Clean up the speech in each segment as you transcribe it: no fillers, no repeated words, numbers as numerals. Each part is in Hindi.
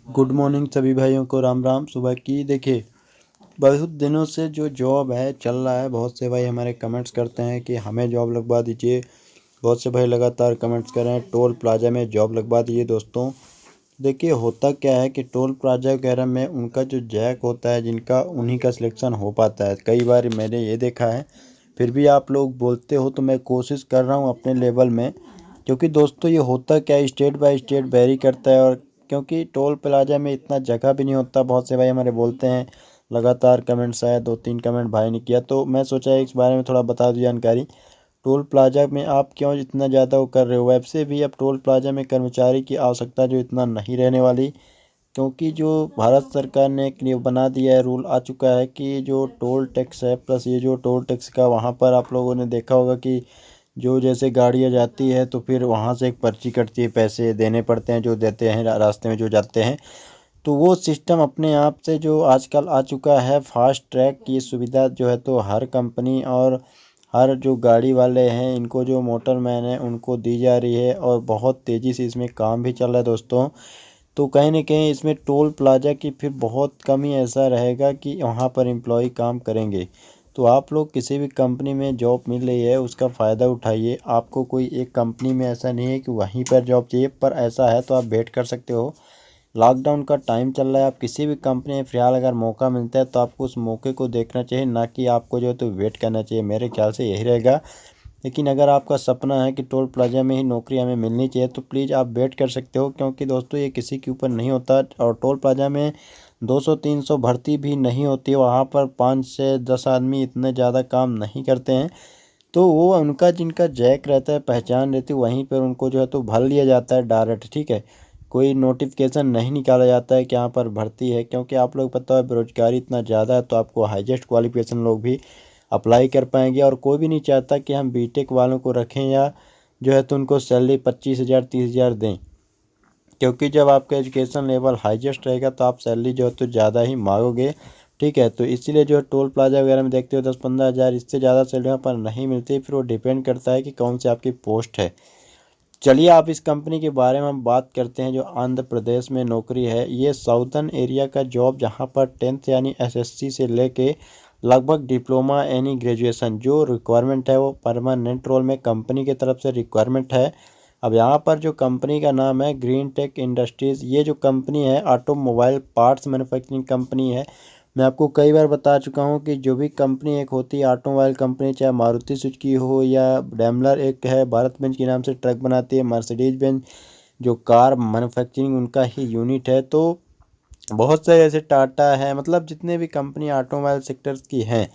गुड मॉर्निंग सभी भाइयों को, राम राम। सुबह की देखिए, बहुत दिनों से जो जॉब है चल रहा है। बहुत से भाई हमारे कमेंट्स करते हैं कि हमें जॉब लगवा दीजिए। बहुत से भाई लगातार कमेंट्स कर रहे हैं टोल प्लाजा में जॉब लगवा दीजिए। दोस्तों देखिए, होता क्या है कि टोल प्लाजा वगैरह में उनका जो जैक होता है जिनका, उन्हीं का सिलेक्शन हो पाता है। कई बार मैंने ये देखा है, फिर भी आप लोग बोलते हो तो मैं कोशिश कर रहा हूँ अपने लेवल में। क्योंकि दोस्तों ये होता क्या है, स्टेट बाय स्टेट वेरी करता है। और क्योंकि टोल प्लाजा में इतना जगह भी नहीं होता। बहुत से भाई हमारे बोलते हैं, लगातार कमेंट्स आए, 2-3 कमेंट भाई ने किया, तो मैं सोचा इस बारे में थोड़ा बता दूं जानकारी। टोल प्लाजा में आप क्यों इतना ज़्यादा वो कर रहे हो। वैसे भी अब टोल प्लाजा में कर्मचारी की आवश्यकता जो इतना नहीं रहने वाली। क्योंकि जो भारत सरकार ने एक नियम बना दिया है, रूल आ चुका है कि जो टोल टैक्स है प्लस ये जो टोल टैक्स का, वहाँ पर आप लोगों ने देखा होगा कि जो जैसे गाड़ियाँ जाती है तो फिर वहाँ से एक पर्ची कटती है, पैसे देने पड़ते हैं जो देते हैं रास्ते में जो जाते हैं। तो वो सिस्टम अपने आप से जो आजकल आ चुका है, फास्ट ट्रैक की सुविधा जो है तो हर कंपनी और हर जो गाड़ी वाले हैं, इनको जो मोटरमैन है उनको दी जा रही है। और बहुत तेज़ी से इसमें काम भी चल रहा है दोस्तों। तो कहीं ना कहीं इसमें टोल प्लाजा की फिर बहुत कम ही ऐसा रहेगा कि वहाँ पर एम्प्लॉय काम करेंगे। तो आप लोग किसी भी कंपनी में जॉब मिल रही है उसका फ़ायदा उठाइए। आपको कोई एक कंपनी में ऐसा नहीं है कि वहीं पर जॉब चाहिए, पर ऐसा है तो आप वेट कर सकते हो। लॉकडाउन का टाइम चल रहा है, आप किसी भी कंपनी में फ़िलहाल अगर मौका मिलता है तो आपको उस मौके को देखना चाहिए, ना कि आपको जो है तो वेट करना चाहिए। मेरे ख्याल से यही रहेगा। लेकिन अगर आपका सपना है कि टोल प्लाजा में ही नौकरी हमें मिलनी चाहिए तो प्लीज़ आप वेट कर सकते हो। क्योंकि दोस्तों ये किसी के ऊपर नहीं होता। और टोल प्लाजा में 200-300 भर्ती भी नहीं होती है। वहाँ पर 5 से 10 आदमी इतने ज़्यादा काम नहीं करते हैं। तो वो उनका जिनका जैक रहता है, पहचान रहती है, वहीं पर उनको जो है तो भर लिया जाता है डायरेक्ट। ठीक है, कोई नोटिफिकेशन नहीं निकाला जाता है कि यहाँ पर भर्ती है। क्योंकि आप लोग पता है बेरोजगारी इतना ज़्यादा है, तो आपको हाईएस्ट क्वालिफिकेशन लोग भी अप्लाई कर पाएंगे। और कोई भी नहीं चाहता कि हम बीटेक वालों को रखें या जो है तो उनको सैलरी 25,000 30,000 दें। क्योंकि जब आपका एजुकेशन लेवल हाईएस्ट रहेगा तो आप सैलरी जो है तो ज़्यादा ही मांगोगे। ठीक है, तो इसीलिए जो टोल प्लाजा वगैरह में देखते हो 10-15 हज़ार, इससे ज़्यादा सैलरी वहाँ पर नहीं मिलती। फिर वो डिपेंड करता है कि कौन सी आपकी पोस्ट है। चलिए आप इस कंपनी के बारे में हम बात करते हैं जो आंध्र प्रदेश में नौकरी है। ये साउदर्न एरिया का जॉब, जहाँ पर 10th यानी एसएससी से लेके लगभग डिप्लोमा यानी ग्रेजुएशन जो रिक्वायरमेंट है वो परमानेंट रोल में कंपनी की तरफ से रिक्वायरमेंट है। अब यहाँ पर जो कंपनी का नाम है ग्रीन टेक इंडस्ट्रीज़। ये जो कंपनी है ऑटोमोबाइल पार्ट्स मैन्युफैक्चरिंग कंपनी है। मैं आपको कई बार बता चुका हूँ कि जो भी कंपनी एक होती है ऑटोमोबाइल कंपनी, चाहे मारुति सुजुकी हो या डेमलर, एक है भारत बेंज के नाम से ट्रक बनाती है, मर्सिडीज बेंज जो कार मैन्युफैक्चरिंग उनका ही यूनिट है। तो बहुत सारे ऐसे टाटा है, मतलब जितने भी कंपनी ऑटोमोबाइल सेक्टर्स की हैं,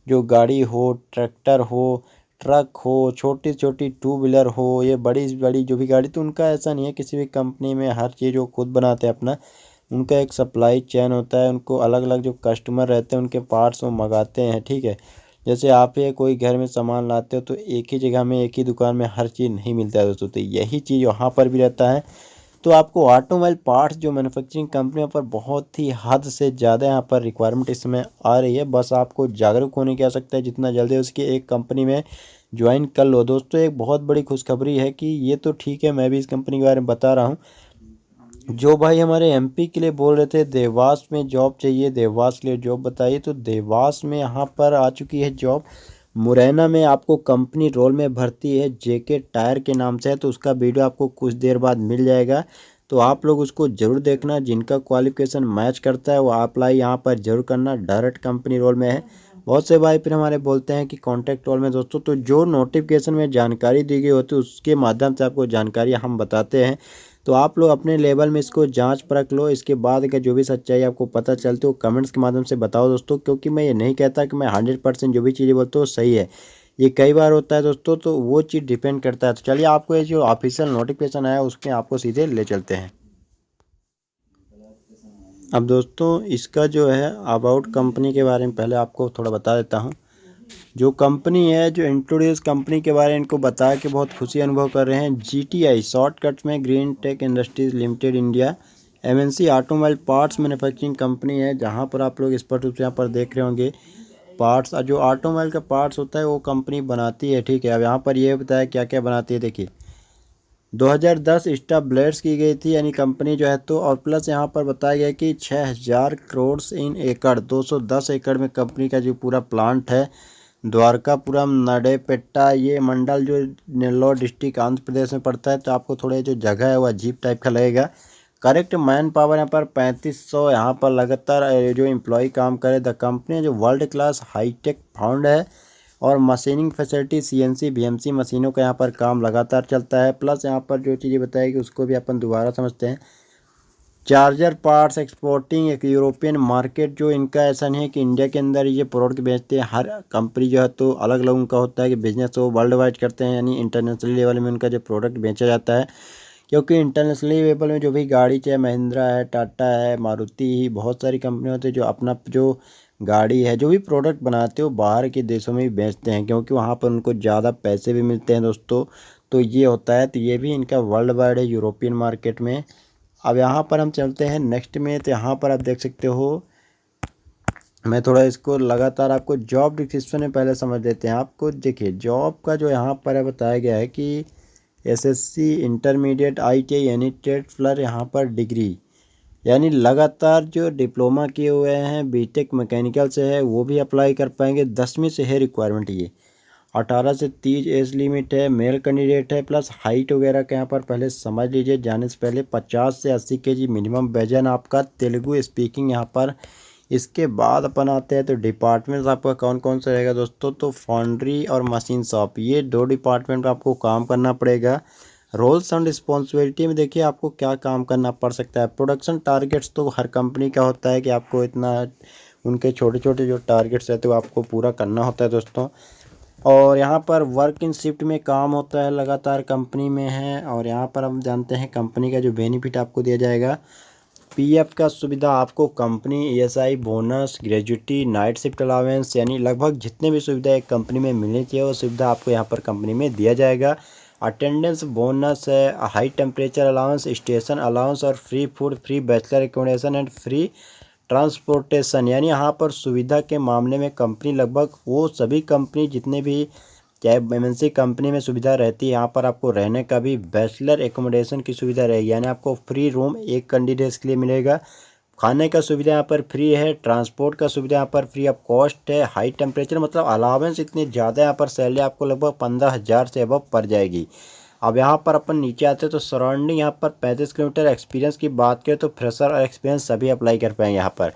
जो गाड़ी हो, ट्रैक्टर हो, ट्रक हो, छोटी छोटी टू व्हीलर हो, ये बड़ी बड़ी जो भी गाड़ी, तो उनका ऐसा नहीं है किसी भी कंपनी में हर चीज़ वो खुद बनाते हैं अपना। उनका एक सप्लाई चेन होता है, उनको अलग अलग जो कस्टमर रहते हैं उनके पार्ट्स वो मंगाते हैं। ठीक है, जैसे आप ये कोई घर में सामान लाते हो तो एक ही जगह में एक ही दुकान में हर चीज़ नहीं मिलता है दोस्तों। तो यही चीज़ वहाँ पर भी रहता है। तो आपको ऑटोमोबाइल पार्ट्स जो मैन्युफैक्चरिंग कंपनियों पर बहुत ही हद से ज़्यादा यहाँ पर रिक्वायरमेंट इस समय आ रही है। बस आपको जागरूक होने की आवश्यकता है, जितना जल्दी उसकी एक कंपनी में ज्वाइन कर लो। दोस्तों एक बहुत बड़ी खुशखबरी है कि ये तो ठीक है, मैं भी इस कंपनी के बारे में बता रहा हूँ। जो भाई हमारे एमपी के लिए बोल रहे थे देवास में जॉब चाहिए, देवास के लिए जॉब बताइए, तो देवास में यहाँ पर आ चुकी है जॉब। मुरैना में आपको कंपनी रोल में भर्ती है, जेके टायर के नाम से है। तो उसका वीडियो आपको कुछ देर बाद मिल जाएगा, तो आप लोग उसको ज़रूर देखना। जिनका क्वालिफिकेशन मैच करता है वो अप्लाई यहाँ पर जरूर करना। डायरेक्ट कंपनी रोल में है। बहुत से भाई फिर हमारे बोलते हैं कि कॉन्टैक्ट रोल में। दोस्तों तो जो नोटिफिकेशन में जानकारी दी गई होती है उसके माध्यम से आपको जानकारी हम बताते हैं। तो आप लोग अपने लेवल में इसको जांच परख लो। इसके बाद का जो भी सच्चाई आपको पता चलती है वो कमेंट्स के माध्यम से बताओ दोस्तों। क्योंकि मैं ये नहीं कहता कि मैं 100% जो भी चीज़ें बोलता हूँ सही है, ये कई बार होता है दोस्तों, तो वो चीज़ डिपेंड करता है। तो चलिए आपको ये जो ऑफिशियल नोटिफिकेशन आया उसमें आपको सीधे ले चलते हैं। अब दोस्तों इसका जो है अबाउट कंपनी के बारे में पहले आपको थोड़ा बता देता हूँ। जो कंपनी है, जो इंट्रोड्यूस कंपनी के बारे में इनको बता के बहुत खुशी अनुभव कर रहे हैं। जीटीआई शॉर्टकट में green tech industries limited India MNC automobile parts manufacturing company है, जहां पर आप लोग स्पष्ट रूप से यहाँ पर देख रहे होंगे पार्ट्स, जो ऑटोमोबाइल का पार्ट्स होता है वो कंपनी बनाती है। ठीक है, अब यहाँ पर ये बताया क्या क्या बनाती है। देखिए 2010 स्टैब्लिश की गई थी यानी कंपनी जो है तो, और प्लस यहाँ पर बताया गया कि 6000 करोड़ इन एकड़ 210 एकड़ में कंपनी का जो पूरा प्लांट है। द्वारकापुरम नडेपेट्टा ये मंडल जो नेल्लोर डिस्ट्रिक्ट आंध्र प्रदेश में पड़ता है, तो आपको थोड़े जो जगह है वो अजीब टाइप का लगेगा। करेक्ट मैन पावर यहाँ पर 3500 यहाँ पर लगातार जो एम्प्लॉय काम करे। द कंपनी जो वर्ल्ड क्लास हाईटेक फाउंड है और मशीनिंग फैसिलिटी CNC BMC मशीनों का यहाँ पर काम लगातार चलता है। प्लस यहाँ पर जो चीज़ें बताएगी उसको भी अपन दोबारा समझते हैं। चार्जर पार्ट्स एक्सपोर्टिंग एक यूरोपियन मार्केट, जो इनका ऐसा नहीं है कि इंडिया के अंदर ये प्रोडक्ट बेचते हैं। हर कंपनी जो है तो अलग अलग उनका होता है कि बिजनेस वो वर्ल्ड वाइड करते हैं, यानी इंटरनेशनल लेवल में उनका जो प्रोडक्ट बेचा जाता है। क्योंकि इंटरनेशनल लेवल में जो भी गाड़ी, चाहे महिंद्रा है, टाटा है, मारुति ही, बहुत सारी कंपनी होती है जो अपना जो गाड़ी है, जो भी प्रोडक्ट बनाते हो बाहर के देशों में भी बेचते हैं, क्योंकि वहाँ पर उनको ज़्यादा पैसे भी मिलते हैं दोस्तों। तो ये होता है, तो ये भी इनका वर्ल्ड वाइड है यूरोपियन मार्केट में। अब यहाँ पर हम चलते हैं नेक्स्ट में, तो यहाँ पर आप देख सकते हो, मैं थोड़ा इसको लगातार आपको जॉब डिस्क्रिप्शन में पहले समझ लेते हैं। आपको देखिए जॉब का जो यहाँ पर है बताया गया है कि SSC इंटरमीडिएट ITI यानी ट्रेड फ्लर यहाँ पर डिग्री, यानी लगातार जो डिप्लोमा किए हुए हैं बीटेक मैकेनिकल से है वो भी अप्लाई कर पाएंगे। 10वीं से है रिक्वायरमेंट। ये 18 से 30 एज लिमिट है, मेल कैंडिडेट है। प्लस हाइट वगैरह का यहाँ पर पहले समझ लीजिए जाने से पहले। 50 से 80 kg मिनिमम वजन आपका, तेलुगु स्पीकिंग यहाँ पर। इसके बाद अपन आते हैं तो डिपार्टमेंट्स आपका कौन कौन सा रहेगा दोस्तों, तो फाउंड्री और मशीन शॉप, ये 2 डिपार्टमेंट में आपको काम करना पड़ेगा। रोल्स एंड रिस्पॉन्सिबिलिटी में देखिए आपको क्या काम करना पड़ सकता है। प्रोडक्शन टारगेट्स तो हर कंपनी का होता है कि आपको इतना, उनके छोटे छोटे जो टारगेट्स रहते हैं वो आपको पूरा करना होता है दोस्तों। और यहाँ पर वर्क इन शिफ्ट में काम होता है लगातार कंपनी में है। और यहाँ पर हम जानते हैं कंपनी का जो बेनिफिट आपको दिया जाएगा, PF का सुविधा आपको company, ESI, bonus, gratuity, night shift allowance, यानी लगभग जितने भी सुविधा एक कंपनी में मिलनी चाहिए वो सुविधा आपको यहाँ पर कंपनी में दिया जाएगा। अटेंडेंस बोनस है, high temperature allowance, station allowance और free food, free bachelor accommodation and free transportation, यानी यहाँ पर सुविधा के मामले में कंपनी लगभग वो सभी कंपनी जितने भी चाहे MNC कंपनी में सुविधा रहती है, यहाँ पर आपको रहने का भी बैचलर एकोमोडेशन की सुविधा रहेगी, यानी आपको फ्री रूम एक कैंडिडेट्स के लिए मिलेगा। खाने का सुविधा यहाँ पर फ्री है, ट्रांसपोर्ट का सुविधा यहाँ पर फ्री ऑफ कॉस्ट है। हाई टेम्परेचर मतलब अलावेंस इतनी ज़्यादा यहाँ पर सैलरी आपको लगभग 15,000 से अबव पड़ जाएगी। अब यहाँ पर अपन नीचे आते हैं तो सराउंडिंग यहाँ पर 35 किलोमीटर। एक्सपीरियंस की बात करें तो फ्रेशर और एक्सपीरियंस सभी अप्लाई कर पाएंगे यहाँ पर।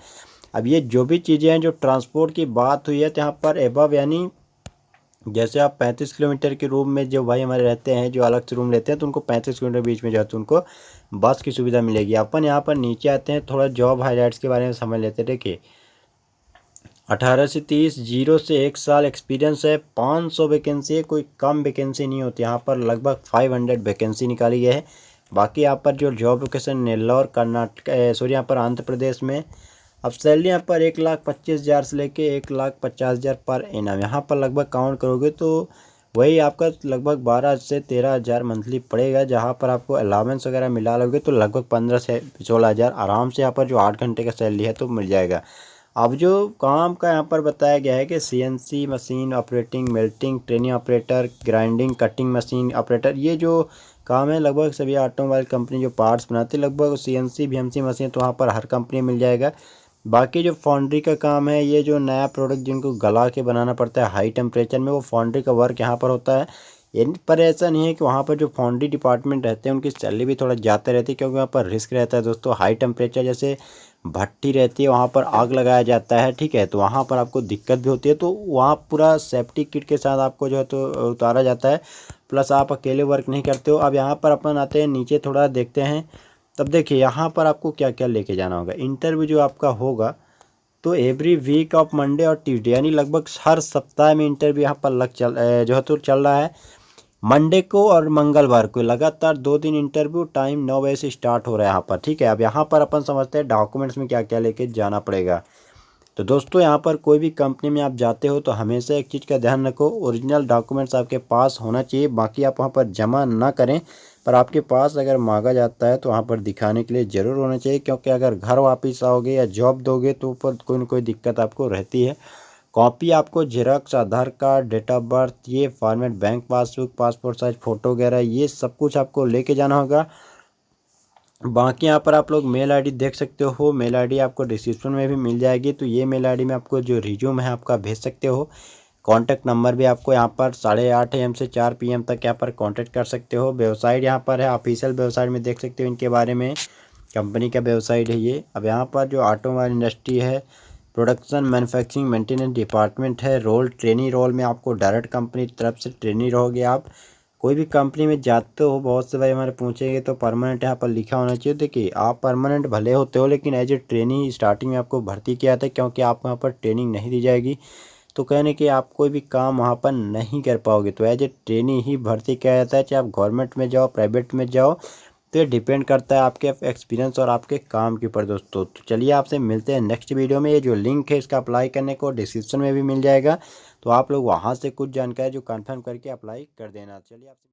अब ये जो भी चीज़ें हैं, जो ट्रांसपोर्ट की बात हुई है तो यहाँ पर एबव, यानी जैसे आप 35 किलोमीटर के रूम में जो भाई हमारे रहते हैं, जो अलग से रूम लेते हैं, तो उनको 35 किलोमीटर बीच में जो है तो उनको बस की सुविधा मिलेगी। अपन यहाँ पर नीचे आते हैं, थोड़ा जॉब हाईलाइट्स के बारे में समझ लेते हैं। देखिए 18 से 30, 0 से 1 साल एक्सपीरियंस है। 500 वैकेंसी है, कोई कम वैकेंसी नहीं होती। यहाँ पर लगभग 500 वैकेंसी निकाली गई है। बाकी यहाँ पर जो job location Nellore Karnataka, sorry यहाँ पर आंध्र प्रदेश में। अब सैलरी यहाँ पर 1,25,000 से लेके 1,50,000 पर एनम। यहाँ पर लगभग काउंट करोगे तो वही आपका लगभग 12 से 13,000 मंथली पड़ेगा, जहाँ पर आपको अलावेंस वगैरह मिला लोगे तो लगभग 15 से 16,000 आराम से यहाँ पर जो 8 घंटे का सैलरी है तो मिल जाएगा। अब जो काम का यहाँ पर बताया गया है कि CNC machine operating, melting, training operator, grinding, cutting machine operator, ये जो काम है लगभग सभी ऑटोमोबाइल कंपनी जो पार्ट्स बनाती है लगभग CNC BMC मशीन तो वहाँ पर हर कंपनी में मिल जाएगा। बाकी जो फाउंड्री का काम है, ये जो नया प्रोडक्ट जिनको गला के बनाना पड़ता है हाई टेम्परेचर में, वो फाउंड्री का वर्क यहाँ पर होता है। इन पर ऐसा नहीं है कि वहाँ पर जो फाउंड्री डिपार्टमेंट रहते हैं उनकी सैलरी भी थोड़ा ज़्यादा रहती है, क्योंकि वहाँ पर रिस्क रहता है दोस्तों। हाई टेम्परेचर जैसे भट्टी रहती है, वहाँ पर आग लगाया जाता है, ठीक है, तो वहाँ पर आपको दिक्कत भी होती है। तो वहाँ पूरा सेफ्टी किट के साथ आपको जो है तो उतारा जाता है। प्लस आप अकेले वर्क नहीं करते हो। अब यहाँ पर अपन आते हैं नीचे, थोड़ा देखते हैं। तब देखिए यहाँ पर आपको क्या क्या लेके जाना होगा। इंटरव्यू जो आपका होगा तो एवरी वीक ऑफ मंडे और ट्यूसडे, यानी लगभग हर सप्ताह में इंटरव्यू यहाँ पर जो है तो चल रहा है। मंडे को और मंगलवार को लगातार 2 दिन इंटरव्यू, टाइम 9 बजे से स्टार्ट हो रहा है यहाँ पर, ठीक है। अब यहाँ पर अपन समझते हैं डॉक्यूमेंट्स में क्या क्या लेके जाना पड़ेगा। तो दोस्तों यहाँ पर कोई भी कंपनी में आप जाते हो तो हमेशा एक चीज़ का ध्यान रखो, ओरिजिनल डॉक्यूमेंट्स आपके पास होना चाहिए। बाकी आप वहाँ पर जमा ना करें, पर आपके पास अगर मांगा जाता है तो वहाँ पर दिखाने के लिए ज़रूर होना चाहिए, क्योंकि अगर घर वापस आओगे या जॉब दोगे तो ऊपर कोई ना कोई दिक्कत आपको रहती है। कॉपी आपको xerox Aadhaar card, date of birth, ये format bank passbook, passport size photo वगैरह ये सब कुछ आपको लेके जाना होगा। बाकी यहाँ पर आप लोग मेल आईडी देख सकते हो, मेल आईडी आपको डिस्क्रिप्शन में भी मिल जाएगी। तो ये मेल आईडी में आपको जो रिज्यूम है आपका भेज सकते हो। कॉन्टैक्ट नंबर भी आपको यहाँ पर 8:30 AM से 4 PM तक यहाँ पर कॉन्टैक्ट कर सकते हो। वेबसाइट यहाँ पर है, ऑफिशियल वेबसाइट में देख सकते हो इनके बारे में, कंपनी का वेबसाइट है ये। अब यहाँ पर जो ऑटोमोबाइल इंडस्ट्री है, प्रोडक्शन मैन्युफैक्चरिंग मेंटेनेंस डिपार्टमेंट है। रोल ट्रेनी रोल में आपको डायरेक्ट कंपनी की तरफ से ट्रेनी रहोगे आप। कोई भी कंपनी में जाते हो, बहुत से भाई हमारे पूछेंगे तो परमानेंट यहाँ पर लिखा होना चाहिए। देखिए आप परमानेंट भले होते हो, लेकिन एज ए ट्रेनी स्टार्टिंग में आपको भर्ती किया था, क्योंकि आपको यहाँ पर ट्रेनिंग नहीं दी जाएगी। तो कहने कि आप कोई भी काम वहाँ पर नहीं कर पाओगे, तो एज ए ट्रेनी ही भर्ती किया जाता है। चाहे आप गवर्नमेंट में जाओ, प्राइवेट में जाओ, तो ये डिपेंड करता है आपके एक्सपीरियंस और आपके काम के ऊपर दोस्तों। तो चलिए आपसे मिलते हैं नेक्स्ट वीडियो में। ये जो लिंक है इसका अप्लाई करने को डिस्क्रिप्शन में भी मिल जाएगा, तो आप लोग वहाँ से कुछ जानकारी जो कन्फर्म करके अप्लाई कर देना। चलिए आपसे